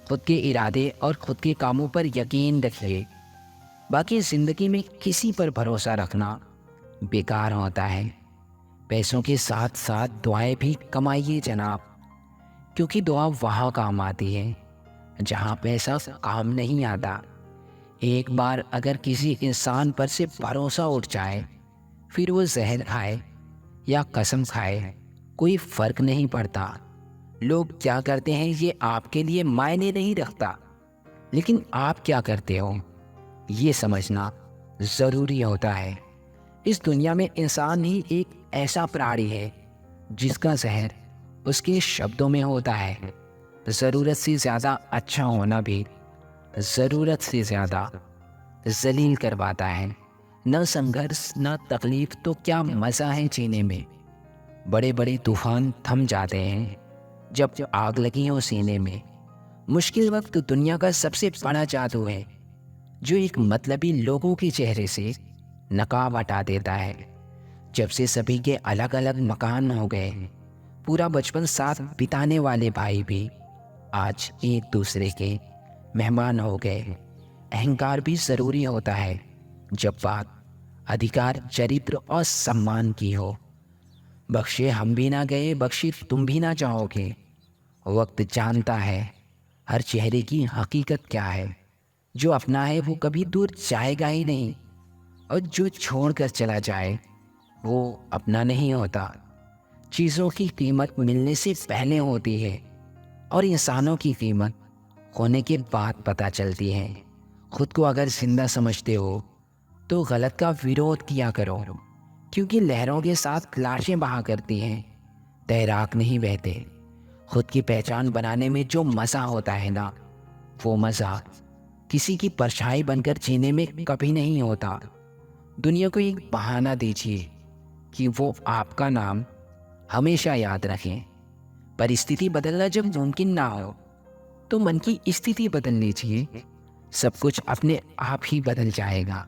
खुद के इरादे और खुद के कामों पर यकीन रखिए। बाकी ज़िंदगी में किसी पर भरोसा रखना बेकार होता है। पैसों के साथ साथ दुआएं भी कमाइए जनाब, क्योंकि दुआ वहाँ काम आती है जहाँ पैसा काम नहीं आता। एक बार अगर किसी इंसान पर से भरोसा उठ जाए, फिर वो जहर खाए या कसम खाए, कोई फ़र्क नहीं पड़ता। लोग क्या करते हैं ये आपके लिए मायने नहीं रखता, लेकिन आप क्या करते हो ये समझना ज़रूरी होता है। इस दुनिया में इंसान ही एक ऐसा प्राणी है जिसका जहर उसके शब्दों में होता है। ज़रूरत से ज़्यादा अच्छा होना भी ज़रूरत से ज़्यादा जलील करवाता है। न संघर्ष न तकलीफ तो क्या मज़ा है जीने में। बड़े बड़े तूफान थम जाते हैं जब आग लगी हो सीने में। मुश्किल वक्त दुनिया का सबसे बड़ा जादू है जो एक मतलबी लोगों के चेहरे से नकाब हटा देता है। जब से सभी के अलग अलग मकान हो गए, पूरा बचपन साथ बिताने वाले भाई भी आज एक दूसरे के मेहमान हो गए। अहंकार भी ज़रूरी होता है जब बात अधिकार, चरित्र और सम्मान की हो। बख्शे हम भी ना गए, बख्शे तुम भी ना चाहोगे। वक्त जानता है हर चेहरे की हकीकत क्या है। जो अपना है वो कभी दूर जाएगा ही नहीं, और जो छोड़ कर चला जाए वो अपना नहीं होता। चीज़ों की कीमत मिलने से पहले होती है और इंसानों की कीमत होने के बाद पता चलती है। खुद को अगर जिंदा समझते हो तो गलत का विरोध किया करो, क्योंकि लहरों के साथ लाशें बहा करती हैं, तैराक नहीं बहते। खुद की पहचान बनाने में जो मज़ा होता है ना, वो मज़ा किसी की परछाई बनकर जीने में कभी नहीं होता। दुनिया को एक बहाना दीजिए कि वो आपका नाम हमेशा याद रखें। परिस्थिति बदलना जब मुमकिन ना हो तो मन की स्थिति बदल लीजिए। सब कुछ अपने आप ही बदल जाएगा।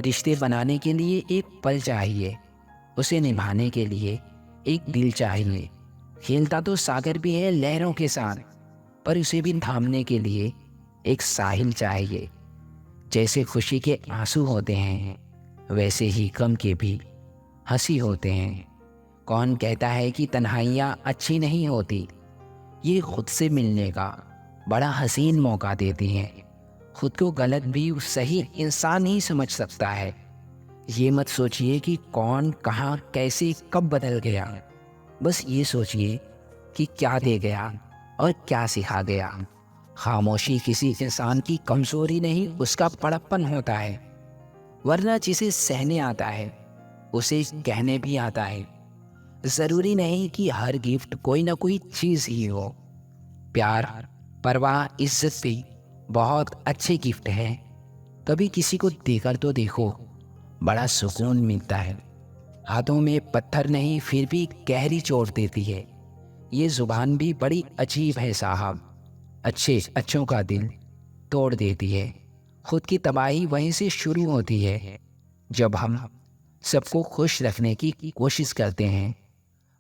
रिश्ते बनाने के लिए एक पल चाहिए, उसे निभाने के लिए एक दिल चाहिए। खेलता तो सागर भी है लहरों के साथ, पर उसे भी थामने के लिए एक साहिल चाहिए। जैसे खुशी के आंसू होते हैं, वैसे ही गम के भी हंसी होते हैं। कौन कहता है कि तन्हाइयाँ अच्छी नहीं होती? ये खुद से मिलने का बड़ा हसीन मौका देती हैं। खुद को गलत भी सही इंसान ही समझ सकता है। ये मत सोचिए कि कौन कहाँ कैसे कब बदल गया। बस ये सोचिए कि क्या दे गया और क्या सिखा गया। खामोशी किसी इंसान की कमजोरी नहीं, उसका बड़प्पन होता है। वरना जिसे सहने आता है उसे कहने भी आता है। ज़रूरी नहीं कि हर गिफ्ट कोई ना कोई चीज़ ही हो। प्यार, परवाह, इज्जत भी बहुत अच्छे गिफ्ट हैं। कभी किसी को देकर तो देखो, बड़ा सुकून मिलता है। हाथों में पत्थर नहीं, फिर भी गहरी चोट देती है। ये ज़ुबान भी बड़ी अजीब है साहब, अच्छों का दिल तोड़ देती है। खुद की तबाही वहीं से शुरू होती है जब हम सबको खुश रखने की कोशिश करते हैं।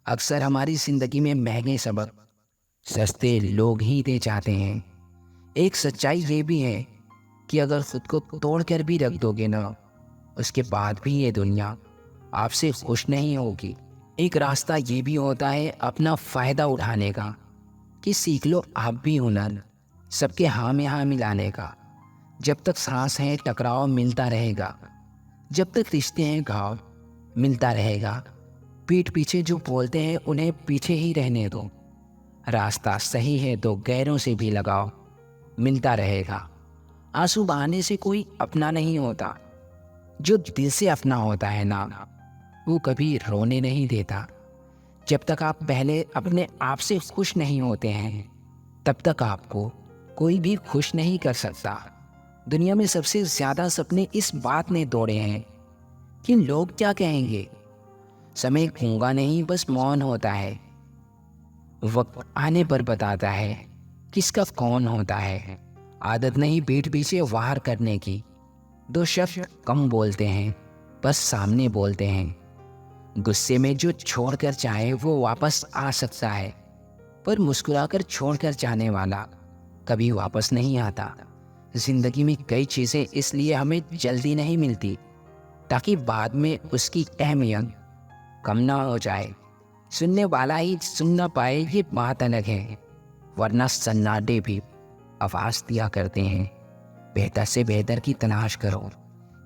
अक्सर हमारी ज़िंदगी में महंगे सबक सस्ते लोग ही दे जाते हैं। एक सच्चाई ये भी है कि अगर खुद को तोड़ कर भी रख दोगे ना, उसके बाद भी ये दुनिया आपसे खुश नहीं होगी। एक रास्ता ये भी होता है अपना फ़ायदा उठाने का, कि सीख लो आप भी हुनर सबके हाँ में हाँ मिलाने का। जब तक सांस है टकराव मिलता रहेगा, जब तक रिश्ते हैं घाव मिलता रहेगा। पीठ पीछे जो बोलते हैं उन्हें पीछे ही रहने दो। रास्ता सही है तो गैरों से भी लगाओ मिलता रहेगा। आंसू बहाने से कोई अपना नहीं होता, जो दिल से अपना होता है ना, वो कभी रोने नहीं देता। जब तक आप पहले अपने आप से खुश नहीं होते हैं, तब तक आपको कोई भी खुश नहीं कर सकता। दुनिया में सबसे ज़्यादा सपने इस बात ने तोड़े हैं कि लोग क्या कहेंगे। समय गूंगा नहीं, बस मौन होता है। वक्त आने पर बताता है किसका कौन होता है। आदत नहीं पीठ पीछे वार करने की। दो शब्द कम बोलते हैं, बस सामने बोलते हैं। गुस्से में जो छोड़कर चाहे वो वापस आ सकता है, पर मुस्कुराकर छोड़कर जाने वाला कभी वापस नहीं आता। ज़िंदगी में कई चीज़ें इसलिए हमें जल्दी नहीं मिलती ताकि बाद में उसकी अहमियत कम ना हो जाए। सुनने वाला ही सुन ना पाए ये बात अलग है, वरना सन्नाटे भी आवाज़ दिया करते हैं। बेहतर से बेहतर की तलाश करो,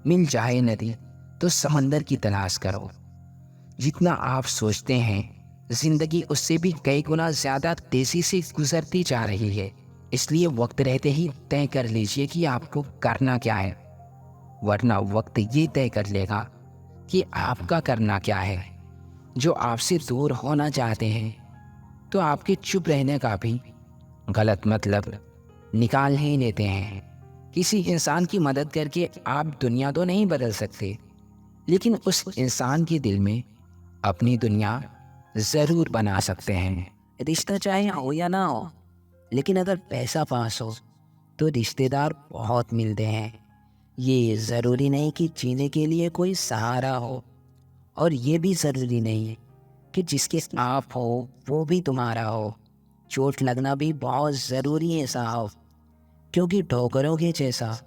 मिल जाए नदी तो समंदर की तलाश करो। जितना आप सोचते हैं ज़िंदगी उससे भी कई गुना ज़्यादा तेज़ी से गुजरती जा रही है। इसलिए वक्त रहते ही तय कर लीजिए कि आपको करना क्या है, वरना वक्त ये तय कर लेगा कि आपका करना क्या है। जो आपसे दूर होना चाहते हैं तो आपके चुप रहने का भी गलत मतलब निकाल ही लेते हैं। किसी इंसान की मदद करके आप दुनिया तो नहीं बदल सकते, लेकिन उस इंसान के दिल में अपनी दुनिया ज़रूर बना सकते हैं। रिश्ता चाहे हो या ना हो, लेकिन अगर पैसा पास हो तो रिश्तेदार बहुत मिलते हैं। ये ज़रूरी नहीं कि जीने के लिए कोई सहारा हो, और ये भी ज़रूरी नहीं है कि जिसके आप हो वो भी तुम्हारा हो। चोट लगना भी बहुत ज़रूरी है साहब, क्योंकि ठोकरों के जैसा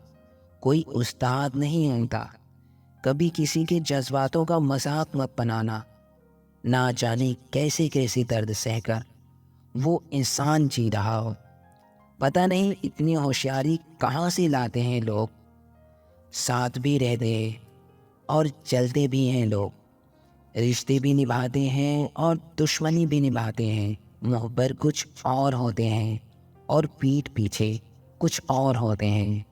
कोई उस्ताद नहीं होता। कभी किसी के जज्बातों का मजाक मत बनाना। ना जाने कैसे कैसे दर्द सहकर वो इंसान जी रहा हो। पता नहीं इतनी होशियारी कहाँ से लाते हैं लोग। साथ भी रहते हैं और चलते भी हैं लोग, रिश्ते भी निभाते हैं और दुश्मनी भी निभाते हैं। मुँह पर कुछ और होते हैं और पीठ पीछे कुछ और होते हैं।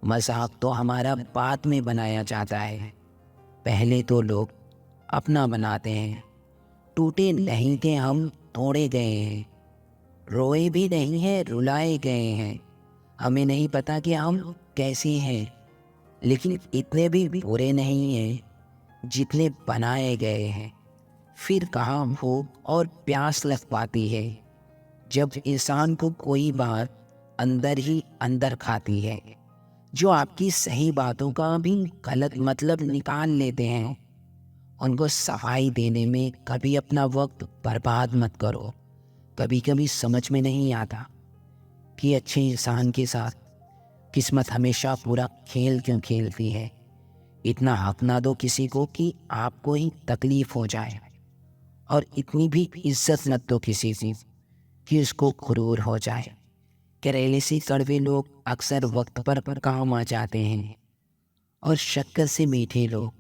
मजाक तो हमारा बाद में बनाया जाता है, पहले तो लोग अपना बनाते हैं। टूटे नहीं थे हम, तोड़े गए हैं। रोए भी नहीं हैं, रुलाए गए हैं। हमें नहीं पता कि हम कैसे हैं, लेकिन इतने भी बुरे नहीं हैं जितने बनाए गए हैं। फिर कहाँ भूख और प्यास लग पाती है जब इंसान को कोई बात अंदर ही अंदर खाती है। जो आपकी सही बातों का भी गलत मतलब निकाल लेते हैं, उनको सफाई देने में कभी अपना वक्त बर्बाद मत करो। कभी कभी समझ में नहीं आता कि अच्छे इंसान के साथ किस्मत हमेशा पूरा खेल क्यों खेलती है। इतना हक ना दो किसी को कि आपको ही तकलीफ हो जाए, और इतनी भी इज्जत मत दो किसी की कि उसको गुरूर हो जाए। करेले से कड़वे लोग अक्सर वक्त पर काम आ जाते हैं, और शक्कर से मीठे लोग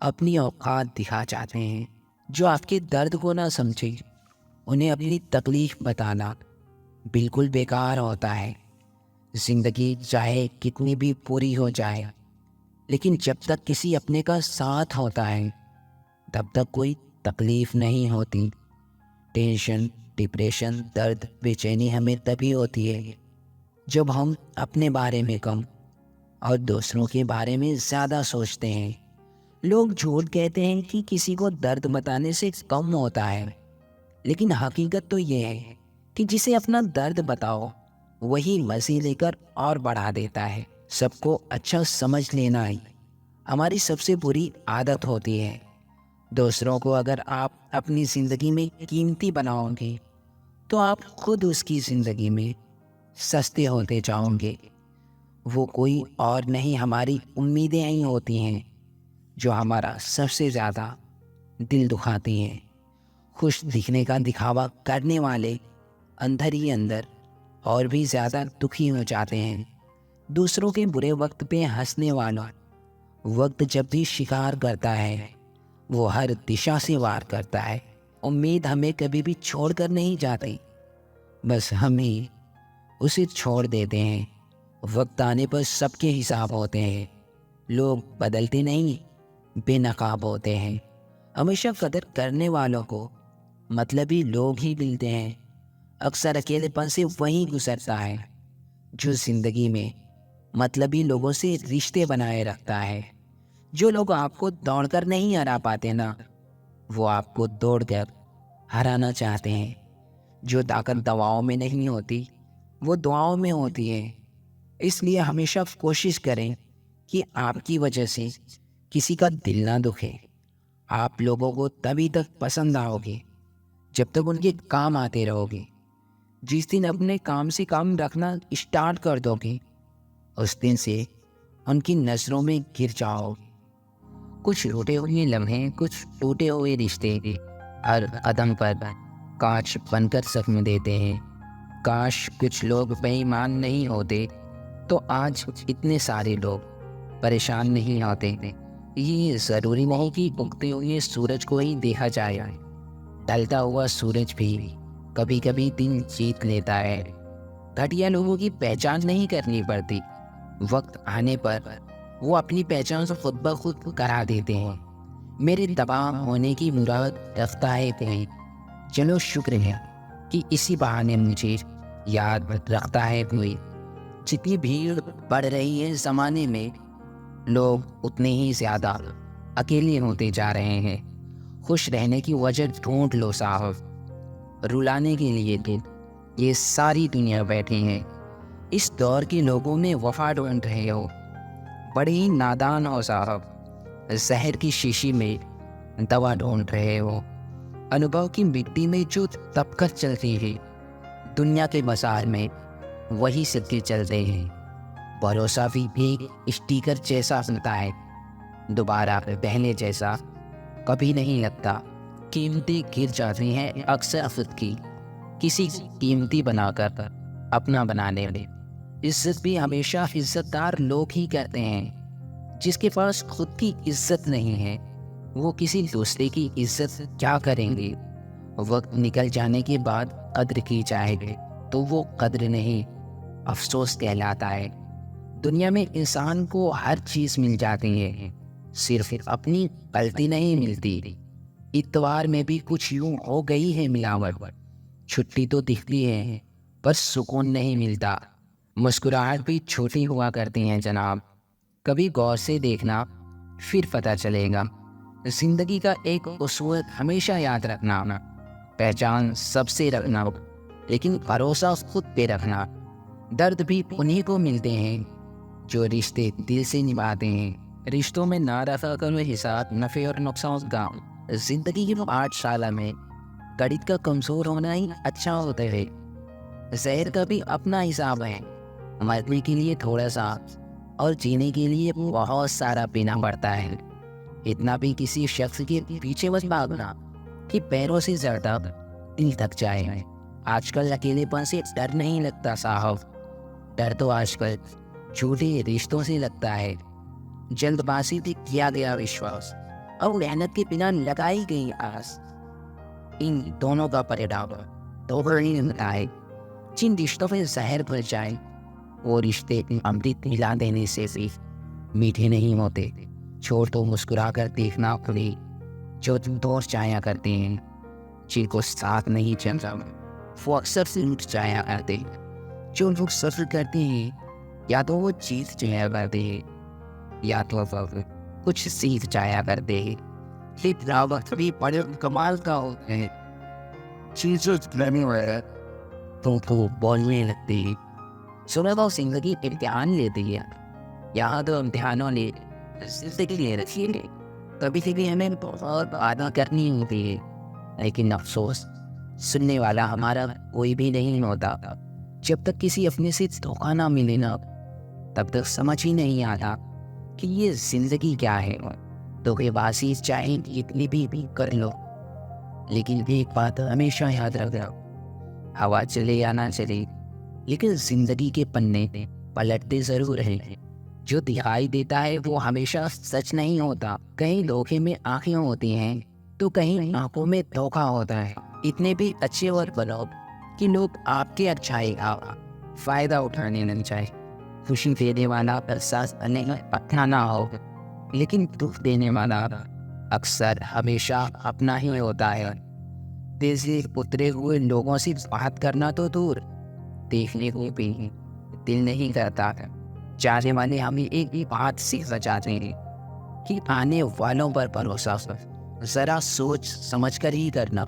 अपनी औकात दिखा जाते हैं। जो आपके दर्द को ना समझे उन्हें अपनी तकलीफ बताना बिल्कुल बेकार होता है। ज़िंदगी चाहे कितनी भी पूरी हो जाए, लेकिन जब तक किसी अपने का साथ होता है तब तक कोई तकलीफ नहीं होती। टेंशन, डिप्रेशन, दर्द, बेचैनी हमें तभी होती है जब हम अपने बारे में कम और दूसरों के बारे में ज़्यादा सोचते हैं। लोग झूठ कहते हैं कि किसी को दर्द बताने से कम होता है, लेकिन हकीकत तो ये है कि जिसे अपना दर्द बताओ वही मज़े लेकर और बढ़ा देता है। सबको अच्छा समझ लेना ही हमारी सबसे बुरी आदत होती है। दूसरों को अगर आप अपनी ज़िंदगी में कीमती बनाओगे तो आप खुद उसकी ज़िंदगी में सस्ते होते जाओगे। वो कोई और नहीं, हमारी उम्मीदें ही होती हैं जो हमारा सबसे ज़्यादा दिल दुखाती हैं। खुश दिखने का दिखावा करने वाले अंदर ही अंदर और भी ज़्यादा दुखी हो जाते हैं। दूसरों के बुरे वक्त पे हंसने वाला वक्त जब भी शिकार करता है वो हर दिशा से वार करता है। उम्मीद हमें कभी भी छोड़कर नहीं जाती, बस हमें उसे छोड़ देते हैं। वक्त आने पर सबके हिसाब होते हैं। लोग बदलते नहीं, बेनकाब होते हैं। हमेशा कदर करने वालों को मतलबी लोग ही मिलते हैं। अक्सर अकेलेपन से वही गुजरता है जो ज़िंदगी में मतलबी लोगों से रिश्ते बनाए रखता है। जो लोग आपको दौड़कर नहीं हरा पाते ना, वो आपको दौड़कर हराना चाहते हैं। जो ताकत दवाओं में नहीं होती वो दुआओं में होती है। इसलिए हमेशा कोशिश करें कि आपकी वजह से किसी का दिल ना दुखे। आप लोगों को तभी तक पसंद आओगे जब तक उनके काम आते रहोगे। जिस दिन अपने काम से काम रखना स्टार्ट कर दोगे, उस दिन से उनकी नज़रों में गिर जाओगे। कुछ टूटे हुए लम्हे, कुछ टूटे हुए रिश्ते हर कदम पर कांच बनकर जख्म देते हैं। काश कुछ लोग बेईमान नहीं होते तो आज इतने सारे लोग परेशान नहीं होते। ये ज़रूरी नहीं कि उगते हुए सूरज को ही देखा जाए, ढलता हुआ सूरज भी कभी कभी दिन जीत लेता है। घटिया लोगों की पहचान नहीं करनी पड़ती, वक्त आने पर वो अपनी पहचान से खुद ब खुद करा देते हैं। मेरे दबाव होने की मुराद रखता है कहीं, चलो शुक्र है कि इसी बहाने मुझे याद रखता है कोई। जितनी भीड़ बढ़ रही है ज़माने में, लोग उतने ही ज़्यादा अकेले होते जा रहे हैं। खुश रहने की वजह ढूंढ लो साहब, रुलाने के लिए तो ये सारी दुनिया बैठी है। इस दौर के लोगों में वफा ढूंढ रहे हो, बड़े ही नादान हो साहब। जहर की शीशी में दवा ढूंढ रहे हो। अनुभव की मिट्टी में जो तपकर चलती है, दुनिया के बाजार में वही सिक्के चलते हैं। भरोसा भी एक स्टिकर जैसा होता है, दोबारा पहले जैसा कभी नहीं लगता। कीमती गिर जाती हैं अक्सर खुद की किसी कीमती बनाकर अपना बनाने में। इज्जत भी हमेशा इज्जतदार लोग ही करते हैं। जिसके पास खुद की इज्जत नहीं है, वो किसी दूसरे की इज्जत क्या करेंगे। वक्त निकल जाने के बाद कद्र की जाएगी तो वो कद्र नहीं, अफसोस कहलाता है। दुनिया में इंसान को हर चीज़ मिल जाती है, सिर्फ अपनी गलती नहीं मिलती। इतवार में भी कुछ यूं हो गई है मिलावट। छुट्टी तो दिखती है पर सुकून नहीं मिलता। मुस्कुराहट भी छोटी हुआ करती हैं जनाब, कभी गौर से देखना फिर पता चलेगा। जिंदगी का एक उसूल हमेशा याद रखना, पहचान सबसे रखना लेकिन भरोसा खुद पे रखना। दर्द भी उन्हीं को मिलते हैं जो रिश्ते दिल से निभाते हैं। रिश्तों में ना रखा करो हिसाब नफ़े और नुकसान का। जिंदगी के 8 साल में गणित का कमज़ोर होना ही अच्छा होता है। जहर का भी अपना हिसाब है, मरने के लिए थोड़ा सा और जीने के लिए बहुत सारा पीना पड़ता है। इतना भी किसी शख्स के पीछे बस भागना कि पैरों से ज़्यादा दिल थक जाए। आजकल अकेलेपन से डर नहीं लगता साहब, डर तो आजकल झूठे रिश्तों से लगता है। जल्दबाजी से किया गया विश्वास और मेहनत के बिना लगाई गई आस, इन दोनों का परिणाम तो नहीं मिलता है। जिन रिश्तों में जहर भर जाए वो रिश्ते अमृत मिला देने से भी मीठे नहीं होते। छोड़ तो मुस्कुरा कर देखना खुली जो तुम दोस्त जाया करते हैं, जिनको साथ नहीं चल रहा वो अक्सर से लूट जाया करते। जो लोग सफर करते हैं या तो वो जीत जाया करते हैं या तो कुछ सीख जाया करते हैं। ये वक्त भी बड़े कमाल का होता है। चीज़ें तो बोलने लगती है। सुना तो जिंदगी इम्तिहान लेती है, यहाँ तो इम्तिहानों ने जिंदगी ले रखी है। कभी कभी हमें बहुत अदा करनी होती है, लेकिन अफसोस सुनने वाला हमारा कोई भी नहीं होता। जब तक किसी अपने से धोखा ना मिले ना, तब तक समझ ही नहीं आता कि ये जिंदगी क्या है। धोखेबाजी चाहे इतनी भी कर लो, लेकिन एक बात हमेशा याद रखना, हवा चले या ना चले, लेकिन जिंदगी के पन्ने पलटते जरूर हैं। जो दिखाई देता है वो हमेशा सच नहीं होता। कहीं धोखे में आंखें होती हैं तो कहीं आंखों में धोखा होता है। इतने भी अच्छे और बनो कि लोग आपके अच्छाई का फायदा उठाने लग जाए। खुशी देने वाला एहसास अपना ना हो, लेकिन दुख देने वाला अक्सर हमेशा अपना ही होता है। दिल से उतरे हुए लोगों से बात करना तो दूर, देखने को भी दिल नहीं करता। जाने वाले हमें एक ही बात से बचाते हैं कि आने वालों पर भरोसा जरा सोच समझ कर ही करना।